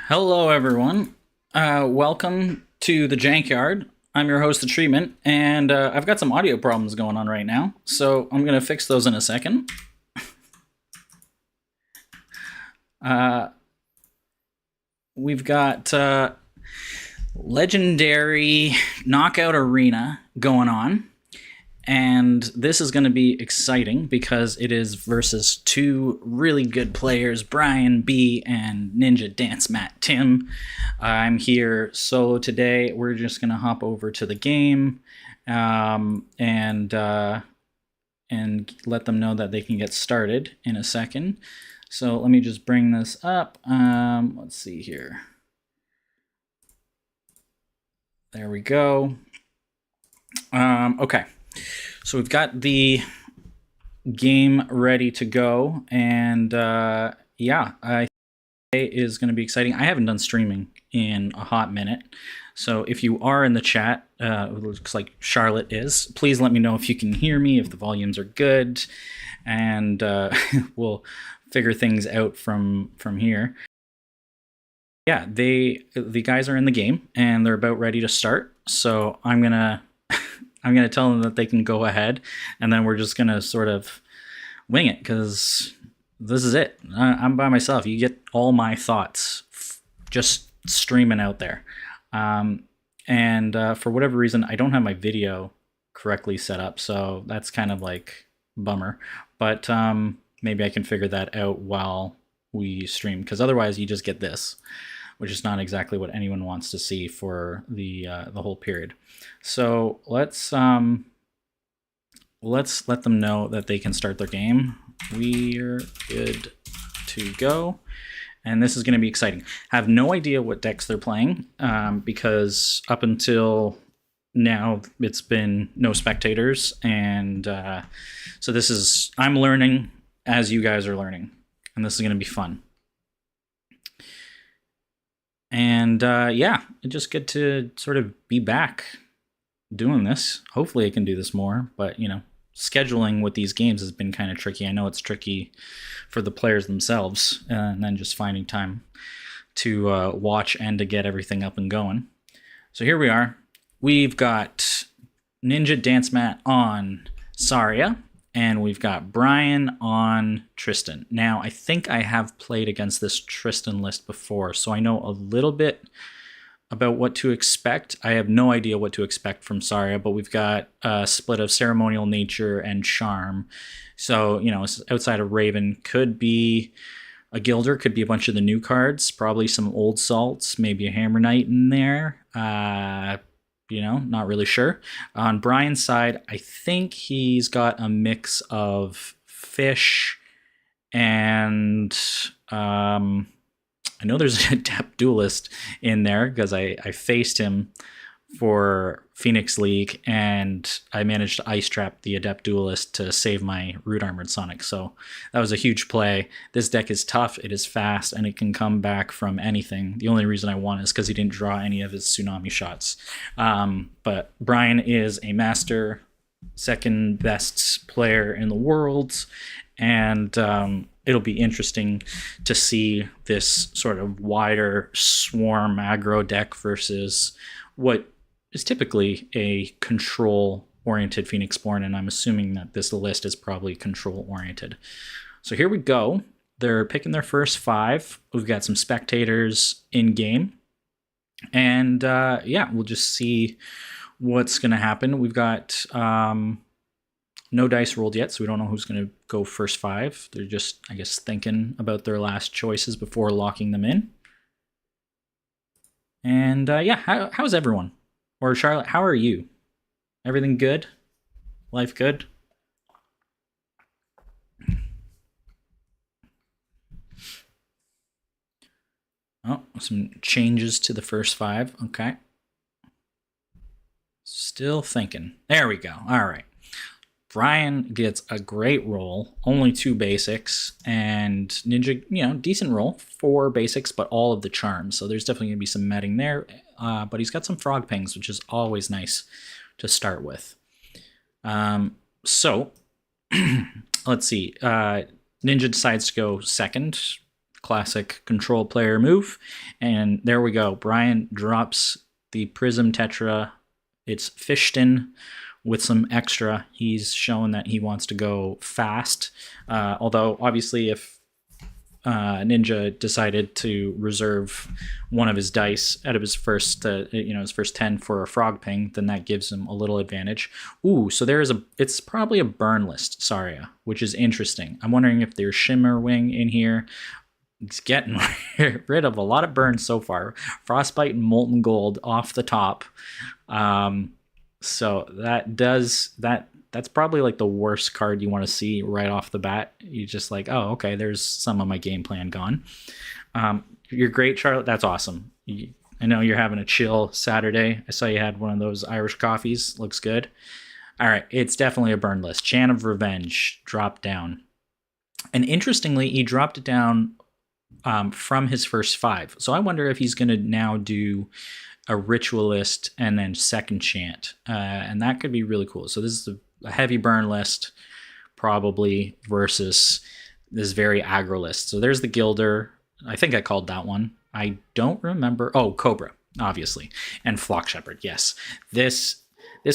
Hello, everyone. Welcome to the Jankyard. I'm your host, The Treatment, and I've got some audio problems going on right now, so I'm going to fix those in a second. We've got Legendary Knockout Arena going on, and this is going to be exciting because it is versus two really good players, Brian B and Ninja Dance Mat Tim. I'm here solo today. We're just going to hop over to the game and let them know that they can get started in a second. So let me just bring this up. Let's see here. There we go. Okay. So we've got the game ready to go, and yeah, I think it is going to be exciting. I haven't done streaming in a hot minute, so if you are in the chat, it looks like Charlotte is. Please let me know if you can hear me, if the volumes are good, and we'll figure things out from here. Yeah, the guys are in the game, and they're about ready to start. So I'm gonna tell them that they can go ahead, and then we're just gonna sort of wing it because this is it. I'm by myself. You get all my thoughts just streaming out there. And for whatever reason, I don't have my video correctly set up, so that's kind of like bummer. But maybe I can figure that out while we stream, because otherwise you just get this, which is not exactly what anyone wants to see for the whole period. So let's let them know that they can start their game. We're good to go, and this is going to be exciting. I have no idea what decks they're playing because up until now it's been no spectators, and so this is I'm learning as you guys are learning, and this is going to be fun. And yeah, I just get to sort of be back doing this. Hopefully I can do this more, but you know, scheduling with these games has been kind of tricky. I know it's tricky for the players themselves, and then just finding time to watch and to get everything up and going. So here we are. We've got Ninja Dance Mat on Saria, and we've got Brian on Tristan. Now, I think I have played against this Tristan list before, so I know a little bit about what to expect. I have no idea what to expect from Saria, but we've got a split of Ceremonial Nature and Charm. So, you know, outside of Raven, could be a Gilder, could be a bunch of the new cards, probably some old salts, maybe a Hammer Knight in there. You know, not really sure. On Brian's side, I think he's got a mix of fish and I know there's an Adept Duelist in there because I faced him for Phoenix League, and I managed to ice trap the Adept Duelist to save my Root Armored Sonic. So that was a huge play. This deck is tough, it is fast, and it can come back from anything. The only reason I won is because he didn't draw any of his Tsunami shots. But Brian is a master, second best player in the world, and it'll be interesting to see this sort of wider swarm aggro deck versus what is typically a control-oriented Phoenixborn, and I'm assuming that this list is probably control-oriented. So here we go. They're picking their first 5. We've got some spectators in-game, and yeah, we'll just see what's going to happen. We've got no dice rolled yet, so we don't know who's going to go first 5. They're just, I guess, thinking about their last choices before locking them in. And yeah, how's everyone? Or Charlotte, how are you? Everything good? Life good? Oh, some changes to the first 5. Okay. Still thinking. There we go. All right. Brian gets a great roll, only 2 basics, and Ninja, you know, decent roll, 4 basics, but all of the charms. So there's definitely going to be some metting there, but he's got some Frog Pings, which is always nice to start with. So let's see. Ninja decides to go second Classic control player move. And there we go. Brian drops the Prism Tetra. It's fished in with some extra. He's shown that he wants to go fast. Although, obviously, if Ninja decided to reserve one of his dice out of his first, his first 10 for a frog ping, then that gives him a little advantage. Ooh, so it's probably a burn list Saria, which is interesting. I'm wondering if there's Shimmer Wing in here. He's getting rid of a lot of burns so far. Frostbite and Molten Gold off the top. So that's probably like the worst card you want to see right off the bat. You just like, oh, okay, there's some of my game plan gone. You're great, Charlotte. That's awesome. I know you're having a chill Saturday. I saw you had one of those Irish coffees. Looks good. All right, it's definitely a burn list. Chant of Revenge dropped down. And interestingly, he dropped it down from his first 5. So I wonder if he's going to now do a Ritualist and then second Chant. And that could be really cool. So this is a heavy burn list, probably, versus this very aggro list. So there's the Gilder. I think I called that one. I don't remember. Oh, Cobra, obviously. And Flock Shepherd, yes. This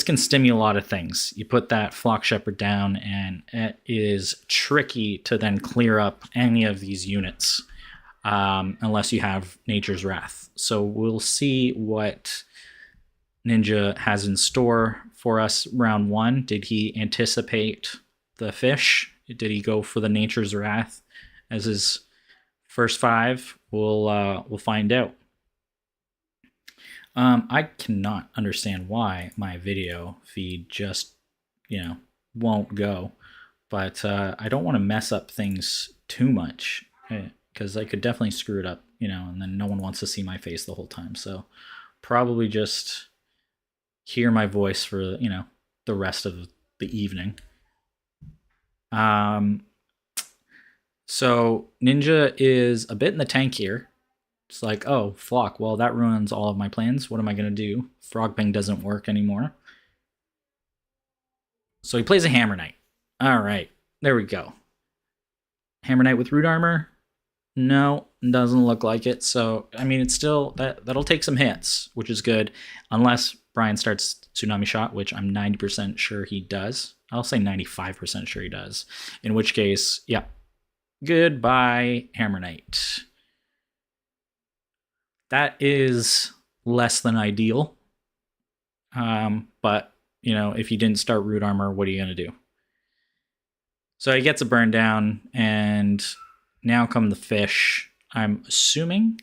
can stimulate a lot of things. You put that Flock Shepherd down, and it is tricky to then clear up any of these units. Unless you have Nature's Wrath. So we'll see what Ninja has in store for us round 1. Did he anticipate the fish? Did he go for the Nature's Wrath as his first 5? We'll find out. I cannot understand why my video feed just, won't go. But I don't want to mess up things too much. Because I could definitely screw it up, and then no one wants to see my face the whole time. So probably just hear my voice for, the rest of the evening. So Ninja is a bit in the tank here. It's like, oh, Flock, well, that ruins all of my plans. What am I going to do? Frogping doesn't work anymore. So he plays a Hammer Knight. All right, there we go. Hammer Knight with Root Armor. No, doesn't look like it. So, I mean, it's still, that'll take some hits, which is good. Unless Brian starts Tsunami Shot, which I'm 90% sure he does. I'll say 95% sure he does. In which case, yeah. Goodbye, Hammer Knight. That is less than ideal. But, if you didn't start Root Armor, what are you going to do? So he gets a burn down, and now come the fish. I'm assuming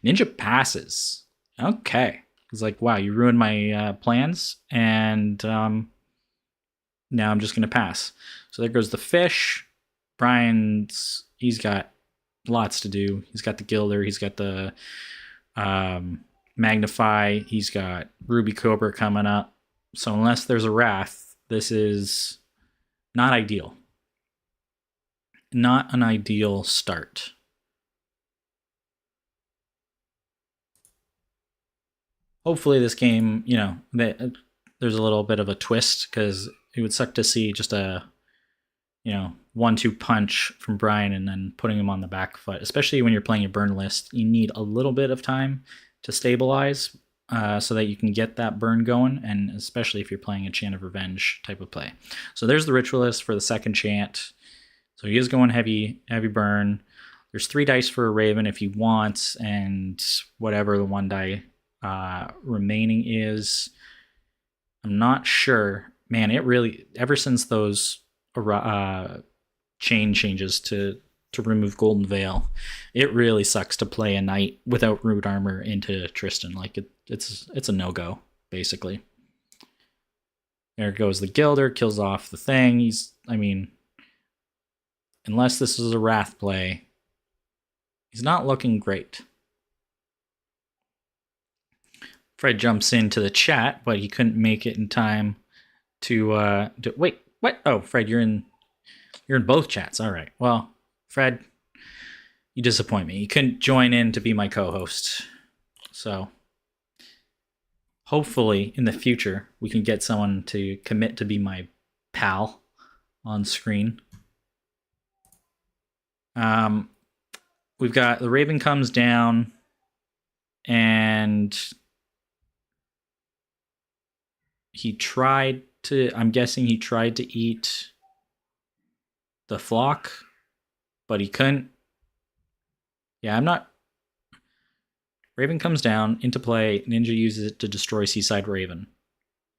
Ninja passes. Okay. He's like, wow, you ruined my plans, and now I'm just going to pass. So there goes the fish. He's got lots to do. He's got the Gilder. He's got the Magnify. He's got Ruby Cobra coming up. So unless there's a Wrath, this is not ideal. Not an ideal start. Hopefully this game, there's a little bit of a twist, because it would suck to see just a, 1-2 punch from Brian and then putting him on the back foot, especially when you're playing a burn list. You need a little bit of time to stabilize so that you can get that burn going, and especially if you're playing a Chant of Revenge type of play. So there's the Ritualist for the second Chant. So he is going heavy burn. There's 3 dice for a Raven if he wants, and whatever the 1 die remaining is. I'm not sure. Man, it really, ever since those chain changes to remove Golden Veil, it really sucks to play a knight without Root Armor into Tristan. Like, it's a no-go, basically. There goes the Gilder, kills off the thing. Unless this is a Wrath play, he's not looking great. Fred jumps into the chat, but he couldn't make it in time to wait, what? Oh, Fred, you're in both chats. All right. Well, Fred, you disappoint me. You couldn't join in to be my co-host. So hopefully in the future we can get someone to commit to be my pal on screen. we've got the Raven comes down, and I'm guessing he tried to eat the flock, but he couldn't. Yeah, I'm not. Raven comes down into play. Ninja uses it to destroy Seaside Raven.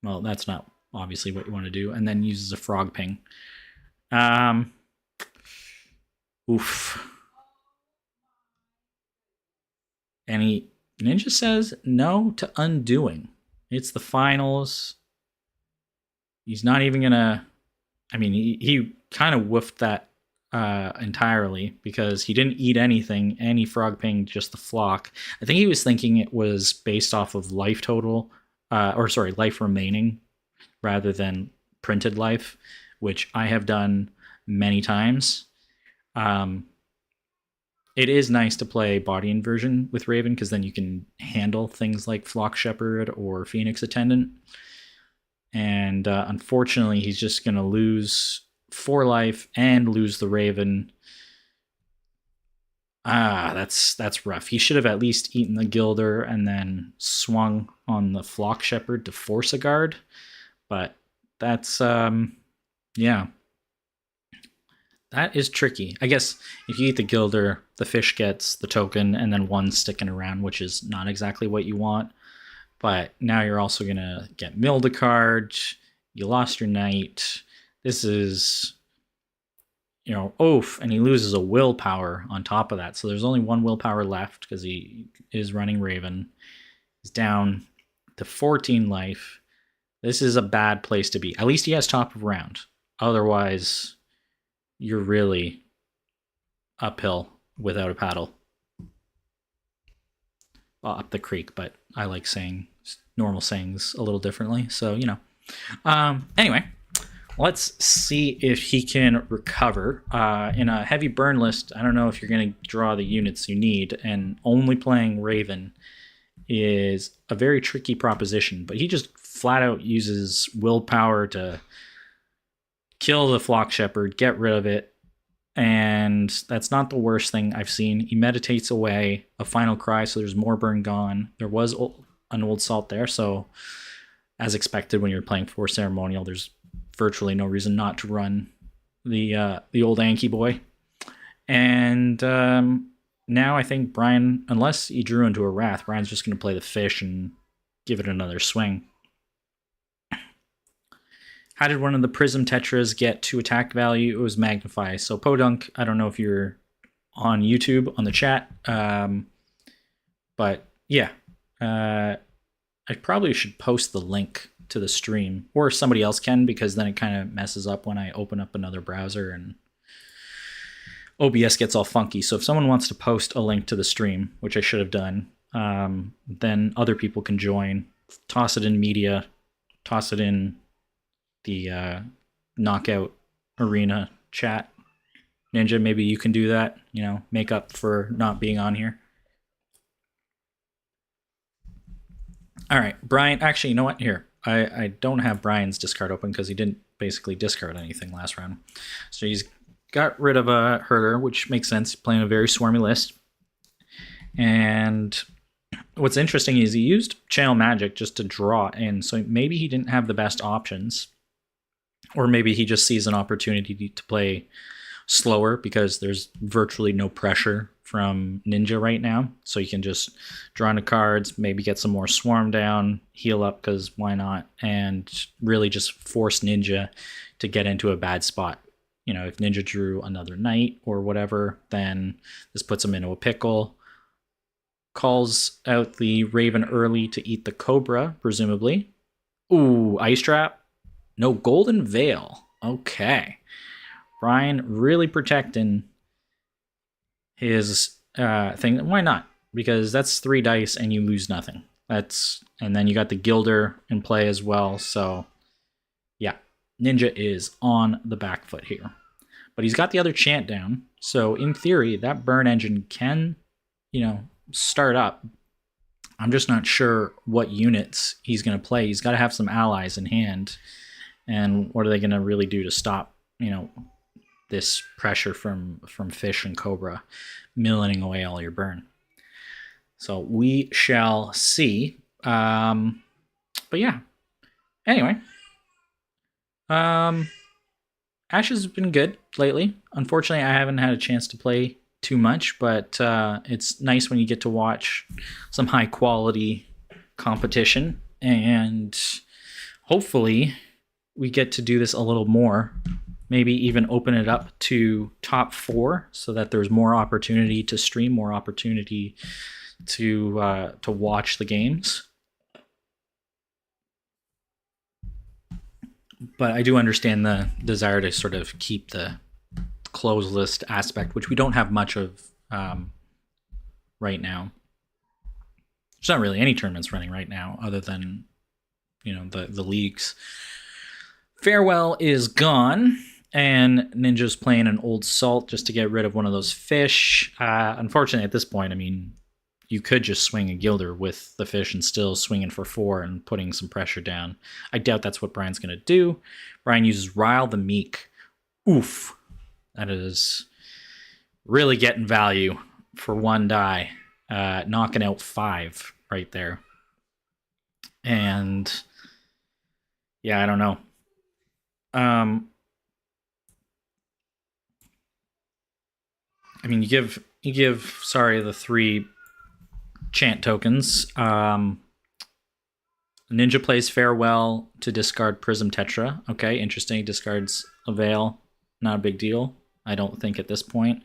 Well, that's not obviously what you want to do. And then uses a frog ping. Oof. And Ninja says no to undoing. It's the finals. He's not even gonna. I mean, he kind of woofed that entirely because he didn't eat anything. Any frog pinged just the flock. I think he was thinking it was based off of life total, life remaining, rather than printed life, which I have done many times. It is nice to play body inversion with Raven because then you can handle things like Flock Shepherd or Phoenix Attendant. And unfortunately, he's just going to lose 4 life and lose the Raven. That's rough. He should have at least eaten the Gilder and then swung on the Flock Shepherd to force a guard. But that's, yeah. That is tricky. I guess if you eat the Gilder, the fish gets the token and then 1 sticking around, which is not exactly what you want. But now you're also going to get Mildecard. You lost your knight. This is, oof, and he loses a willpower on top of that. So there's only 1 willpower left because he is running Raven. He's down to 14 life. This is a bad place to be. At least he has top of round. Otherwise, you're really uphill without a paddle. Well, up the creek, but I like saying normal sayings a little differently. So, anyway, let's see if he can recover. In a heavy burn list, I don't know if you're going to draw the units you need, and only playing Raven is a very tricky proposition, but he just flat out uses willpower to kill the Flock Shepherd, get rid of it, and that's not the worst thing I've seen. He meditates away a final cry, so there's more burn gone. There was an old salt there, so as expected when you're playing 4 ceremonial, there's virtually no reason not to run the old Anki boy. And now I think Brian, unless he drew into a Wrath, Brian's just going to play the fish and give it another swing. How did one of the Prism Tetras get to attack value? It was Magnify. So Podunk, I don't know if you're on YouTube on the chat, but yeah, I probably should post the link to the stream, or somebody else can, because then it kind of messes up when I open up another browser and OBS gets all funky. So if someone wants to post a link to the stream, which I should have done, then other people can join. Toss it in media, toss it in the knockout arena chat. Ninja, maybe you can do that, make up for not being on here. All right, Brian, actually, you know what? Here, I don't have Brian's discard open because he didn't basically discard anything last round. So he's got rid of a Herder, which makes sense, playing a very swarmy list. And what's interesting is he used Channel Magic just to draw in, so maybe he didn't have the best options. Or maybe he just sees an opportunity to play slower because there's virtually no pressure from Ninja right now. So you can just draw into cards, maybe get some more swarm down, heal up because why not, and really just force Ninja to get into a bad spot. If Ninja drew another knight or whatever, then this puts him into a pickle. Calls out the Raven early to eat the Cobra, presumably. Ooh, Ice Trap. No Golden Veil. Okay. Brian really protecting his thing. Why not? Because that's 3 dice and you lose nothing. And then you got the Gilder in play as well. So, yeah. Ninja is on the back foot here. But he's got the other chant down. So, in theory, that burn engine can, start up. I'm just not sure what units he's going to play. He's got to have some allies in hand. And what are they going to really do to stop, this pressure from fish and cobra milling away all your burn. So we shall see. But yeah. Anyway, Ashes has been good lately. Unfortunately, I haven't had a chance to play too much, but it's nice when you get to watch some high quality competition, and hopefully we get to do this a little more. Maybe even open it up to top 4 so that there's more opportunity to stream, more opportunity to watch the games. But I do understand the desire to sort of keep the closed list aspect, which we don't have much of right now. There's not really any tournaments running right now other than, the leagues. Farewell is gone, and Ninja's playing an Old Salt just to get rid of one of those fish. Unfortunately, at this point, I mean, you could just swing a Gilder with the fish and still swinging for 4 and putting some pressure down. I doubt that's what Brian's going to do. Brian uses Ryle the Meek. Oof. That is really getting value for 1 die. Knocking out 5 right there. And yeah, I don't know. I mean, you give the 3 chant tokens. Ninja plays Farewell to discard Prism Tetra. Okay, interesting. Discards a Veil. Not a big deal, I don't think, at this point.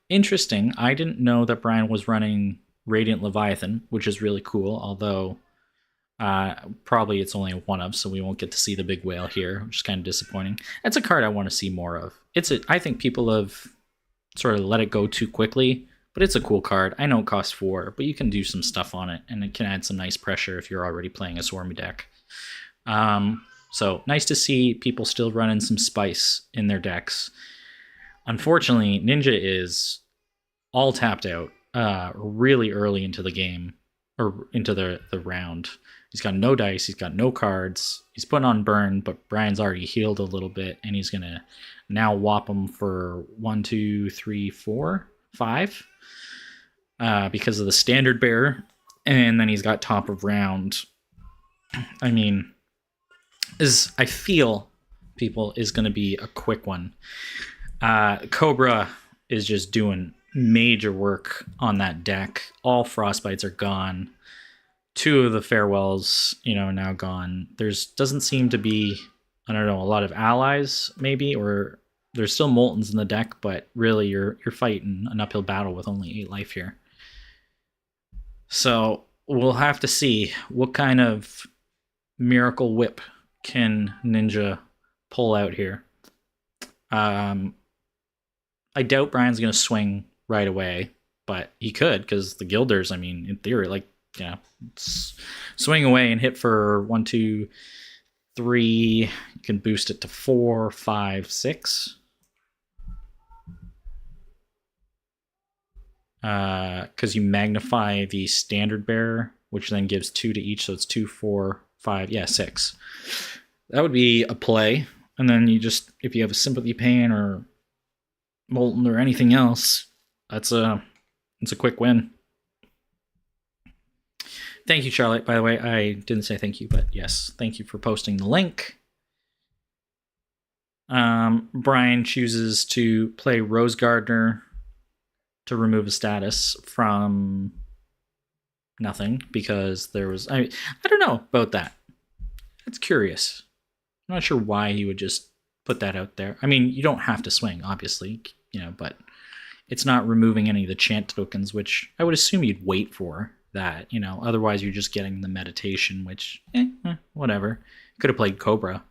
Interesting. I didn't know that Brian was running Radiant Leviathan, which is really cool, although probably it's only a 1-of, so we won't get to see the big whale here, which is kind of disappointing. That's a card I want to see more of. I think people have sort of let it go too quickly, but it's a cool card. I know it costs 4, but you can do some stuff on it, and it can add some nice pressure if you're already playing a Swarmy deck. So nice to see people still running some spice in their decks. Unfortunately, Ninja is all tapped out really early into the game, or into the round. He's got no dice, he's got no cards, he's putting on burn, but Brian's already healed a little bit, and he's going to now whop him for 1, 2, 3, 4, 5 because of the standard bearer, and then he's got top of round. I mean, I feel people is going to be a quick one. Cobra is just doing major work on that deck. All Frostbites are gone. 2 of the Farewells, are now gone. Doesn't seem to be, I don't know, a lot of allies maybe, or there's still Moltens in the deck, but really you're fighting an uphill battle with only 8 life here. So we'll have to see what kind of miracle whip can Ninja pull out here. I doubt Brian's going to swing right away, but he could, because the Gilders, I mean, in theory, swing away and hit for 1, 2, 3. You can boost it to 4, 5, 6. Because you magnify the standard bearer, which then gives 2 to each, so it's 2, 4, 5, 6. That would be a play. And then you just, if you have a Sympathy Pain or Molten or anything else, it's a quick win. Thank you, Charlotte. By the way, I didn't say thank you, but yes, thank you for posting the link. Brian chooses to play Rose Gardener to remove a status from nothing, because there was... I don't know about that. That's curious. I'm not sure why he would just put that out there. I mean, you don't have to swing, obviously, but it's not removing any of the chant tokens, which I would assume you'd wait for that, otherwise you're just getting the meditation, which, whatever. Could have played Cobra,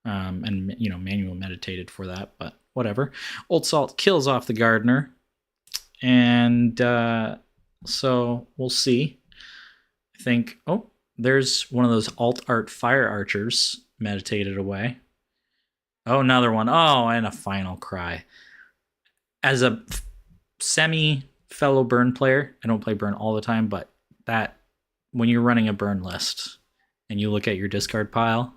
and, manual meditated for that, but whatever. Old Salt kills off the Gardener, and so we'll see. I think, there's one of those alt art fire archers meditated away. Oh, another one. Oh, and a final cry. As a semi fellow burn player, I don't play burn all the time, but that, when you're running a burn list and you look at your discard pile,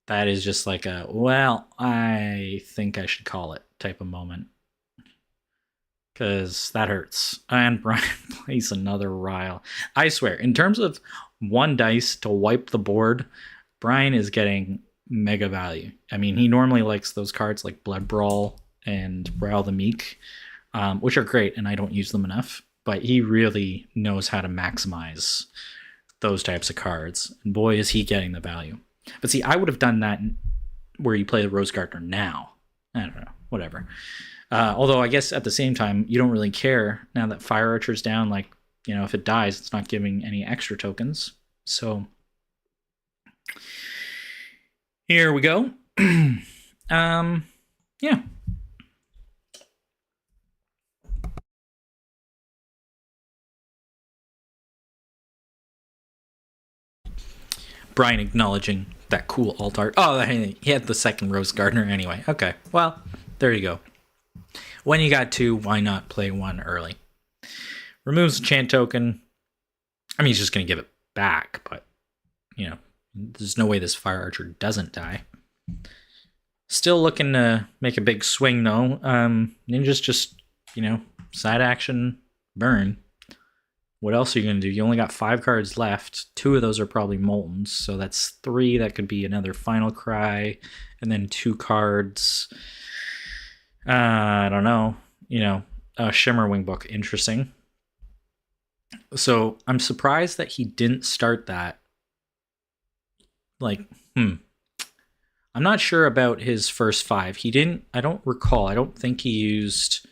that is just like a, well, I think I should call it type of moment. Because that hurts. And Brian plays another Ryle. I swear, in terms of one dice to wipe the board, Brian is getting mega value. I mean, he normally likes those cards like Blood Brawl and Ryle the Meek, which are great, and I don't use them enough. But he really knows how to maximize those types of cards. And boy, is he getting the value. But see, I would have done that where you play the Rose Gardener now. I don't know, whatever. Although I guess at the same time, you don't really care now that Fire Archer's down. Like, you know, if it dies, it's not giving any extra tokens. So here we go. Yeah. Brian acknowledging that cool alt art. Oh, he had the second Rose Gardener anyway. Okay, well, there you go. When you got two, why not play one early? Removes the chant token. I mean, he's just going to give it back, but, you know, there's no way this Fire Archer doesn't die. Still looking to make a big swing, though. Ninja's just, you know, side action, burn. What else are you going to do? You only got 5 cards left. 2 of those are probably Moltens, so that's 3. That could be another Final Cry, and then 2 cards. I don't know. You know, Shimmerwing book. Interesting. So I'm surprised that he didn't start that. Like, I'm not sure about his first 5. He didn't, I don't recall. I don't think he used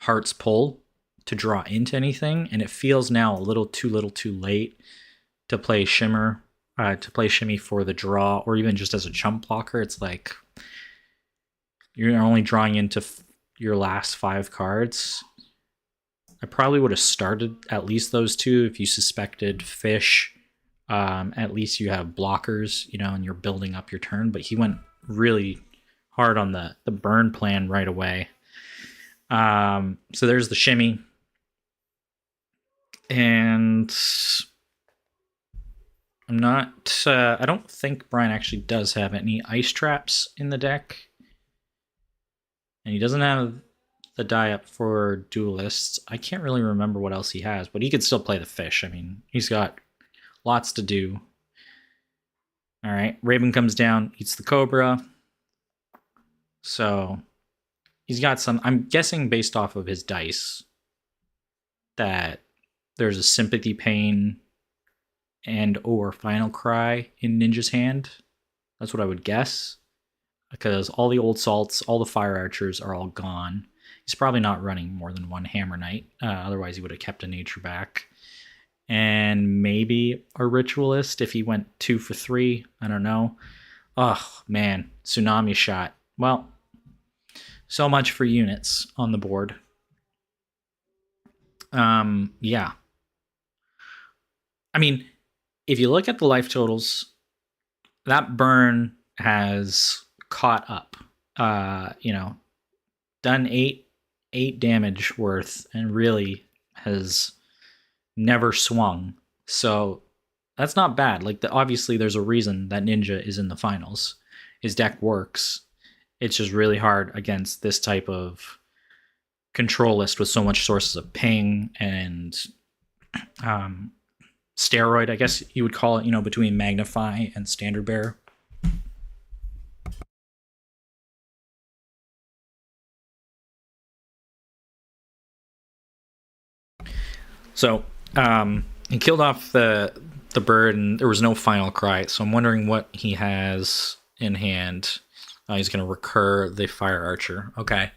Heart's Pull to draw into anything, and it feels now a little too late to play Shimmer, to play Shimmy for the draw, or even just as a chump blocker. It's like you're only drawing into your last 5 cards. I probably would have started at least those 2 if you suspected fish. At least you have blockers, you know, and you're building up your turn. But he went really hard on the burn plan right away. So there's the Shimmy. And I'm not, I don't think Brian actually does have any ice traps in the deck. And he doesn't have the die up for duelists. I can't really remember what else he has, but he could still play the fish. I mean, he's got lots to do. All right, Raven comes down, eats the Cobra. So he's got some, I'm guessing based off of his dice, that there's a Sympathy Pain and or Final Cry in Ninja's hand. That's what I would guess. Because all the old salts, all the Fire Archers are all gone. He's probably not running more than 1 Hammer Knight. Otherwise, he would have kept a Nature back. And maybe a Ritualist if he went 2 for 3. I don't know. Oh, man. Tsunami Shot. Well, so much for units on the board. Yeah. I mean, if you look at the life totals, that burn has caught up. You know, done 8 damage worth and really has never swung. So that's not bad. Like, obviously there's a reason that Ninja is in the finals. His deck works. It's just really hard against this type of control list with so much sources of ping and steroid, I guess you would call it, you know, between Magnify and Standard Bearer. So he killed off the bird, and there was no Final Cry. So I'm wondering what he has in hand. He's going to recur the Fire Archer. Okay.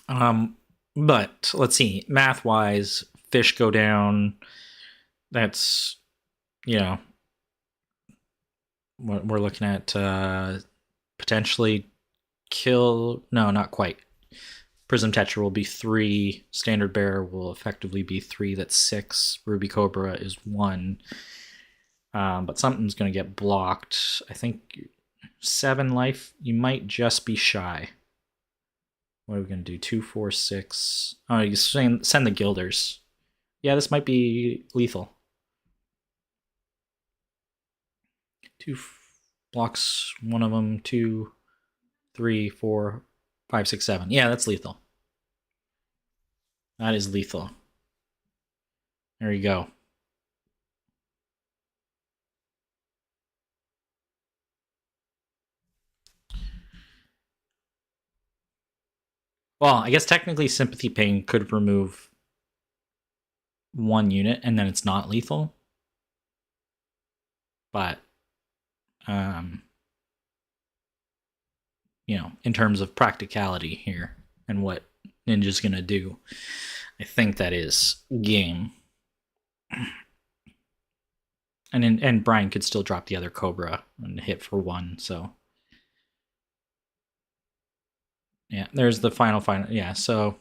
But let's see. Math-wise, fish go down. That's, you know, what we're looking at. Potentially kill. No, not quite. Prism Tetra will be 3. Standard Bearer will effectively be 3. That's 6. Ruby Cobra is 1. But something's going to get blocked. I think 7 life. You might just be shy. What are we going to do? 2, 4, 6. Oh, you send the Gilders. Yeah, this might be lethal. blocks one of them. 2, 3, 4, 5, 6, 7. Yeah, that's lethal. That is lethal. There you go. Well, I guess technically Sympathy Pain could remove 1 unit and then it's not lethal. But, in terms of practicality here and what Ninja's going to do, I think that is game. And Brian could still drop the other Cobra and hit for 1, so... Yeah, there's the final. Yeah, so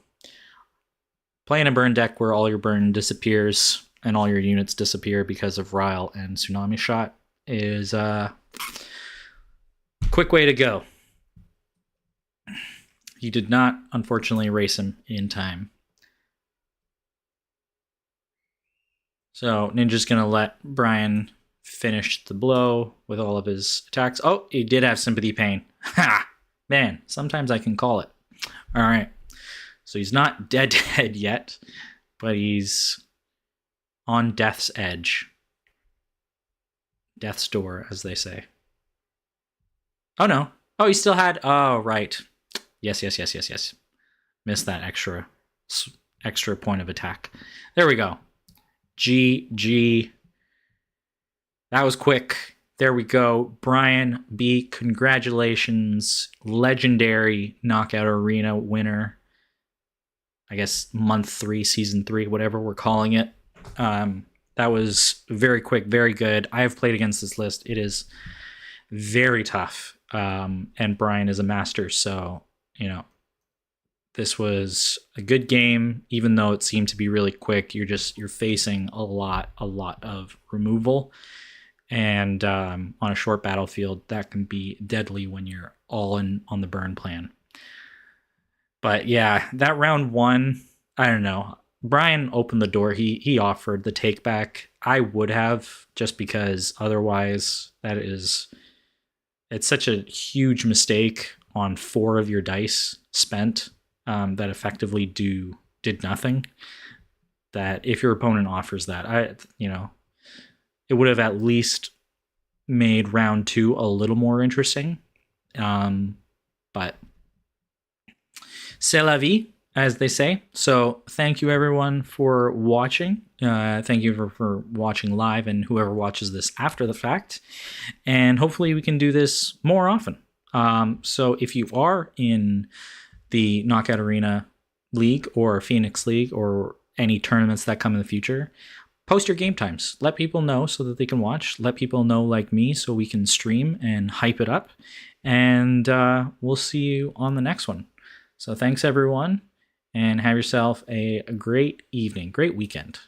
playing a burn deck where all your burn disappears and all your units disappear because of Ryle and Tsunami Shot is a quick way to go. He did not, unfortunately, erase him in time. So Ninja's going to let Brian finish the blow with all of his attacks. Oh, he did have Sympathy Pain. Ha! Man, sometimes I can call it. All right. So he's not dead yet, but he's on death's edge. Death's door, as they say. Oh, no. Oh, he still had... Oh, right. Yes. Missed that extra point of attack. There we go. GG. That was quick. There we go. Brian B., congratulations. Legendary Knockout Arena winner. I guess month 3, season 3, whatever we're calling it. That was very quick, very good. I have played against this list. It is very tough. And Brian is a master. So, this was a good game, even though it seemed to be really quick. You're facing a lot of removal. And on a short battlefield, that can be deadly when you're all in on the burn plan. But yeah, that round 1, I don't know. Brian opened the door. He offered the take back. I would have, just because otherwise it's such a huge mistake on 4 of your dice spent that effectively did nothing. That if your opponent offers that, it would have at least made round 2 a little more interesting. But c'est la vie, as they say. So thank you everyone for watching. Thank you for watching live and whoever watches this after the fact. And hopefully we can do this more often. So if you are in the Knockout Arena League or Phoenix League or any tournaments that come in the future, post your game times. Let people know so that they can watch. Let people know like me so we can stream and hype it up. And we'll see you on the next one. So thanks everyone, and have yourself a great evening, great weekend.